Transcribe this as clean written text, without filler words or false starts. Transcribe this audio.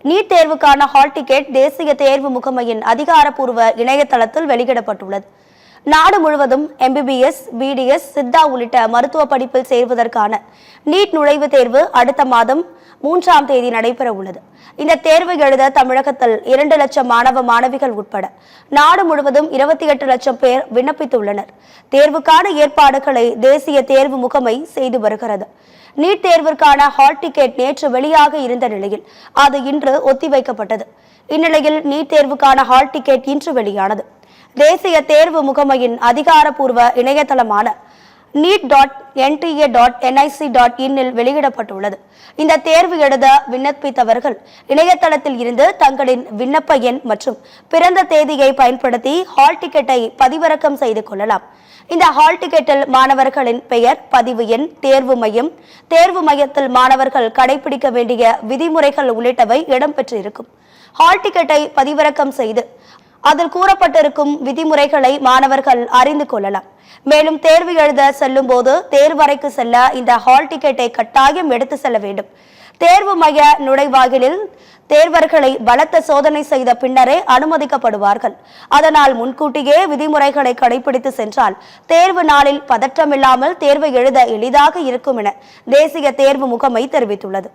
NEET தேர்வுக்கான hall ticket தேசிய தேர்வு முகமையின் அதிகாரப்பூர்வ இணையதளத்தில் வெளியிடப்பட்டுள்ளது. நாடு முழுவதும் MBBS, BDS, சித்தா உள்ளிட்ட மருத்துவ படிப்பில் சேர்வதற்கான நீட் நுழைவுத் தேர்வு அடுத்த மாதம் 3ஆம் தேதி நடைபெற உள்ளது. இந்த தேர்வை எழுத தமிழகத்தில் 2 லட்சம் மாணவ மாணவிகள் உட்பட நாடு முழுவதும் 28 லட்சம் பேர் விண்ணப்பித்துள்ளனர். தேர்வுக்கான ஏற்பாடுகளை தேசிய தேர்வு முகமை செய்து வருகிறது. நீட் தேர்விற்கான ஹால் டிக்கெட் நேற்று வெளியாக இருந்த நிலையில் அது இன்று ஒத்திவைக்கப்பட்டது. இந்நிலையில் நீட் தேர்வுக்கான ஹால் டிக்கெட் இன்று வெளியானது. தேசிய தேர்வு முகமையின் அதிகாரப்பூர்வ இணையதளமான neet.nta.nic.in இல் வெளியிடப்பட்டுள்ளது. இந்த தேர்வு எழுத விண்ணப்பித்தவர்கள் இணையதளத்தில் இருந்து தங்களின் விண்ணப்ப எண் மற்றும் பிறந்த தேதியை பயன்படுத்தி ஹால் டிக்கெட்டை பதிவிறக்கம் செய்து கொள்ளலாம். இந்த ஹால் டிக்கெட்டில் மாணவர்களின் பெயர், பதிவு எண், தேர்வு மையம், தேர்வு மையத்தில் மாணவர்கள் கடைபிடிக்க வேண்டிய விதிமுறைகள் உள்ளிட்டவை இடம்பெற்றிருக்கும். ஹால் டிக்கெட்டை பதிவிறக்கம் செய்து அதில் கூறப்பட்டிருக்கும் விதிமுறைகளை மாணவர்கள் அறிந்து கொள்ளலாம். மேலும் தேர்வு எழுத செல்லும் போது தேர்வறைக்கு செல்ல இந்த ஹால் டிக்கெட்டை கட்டாயம் எடுத்து செல்ல வேண்டும். தேர்வு மைய நுழைவாயிலில் தேர்வர்களை பலத்த சோதனை செய்த பின்னரே அனுமதிக்கப்படுவார்கள். அதனால் முன்கூட்டியே விதிமுறைகளை கடைபிடித்து சென்றால் தேர்வு நாளில் பதற்றமில்லாமல் தேர்வை எழுத எளிதாக இருக்கும் என தேசிய தேர்வு முகமை தெரிவித்துள்ளது.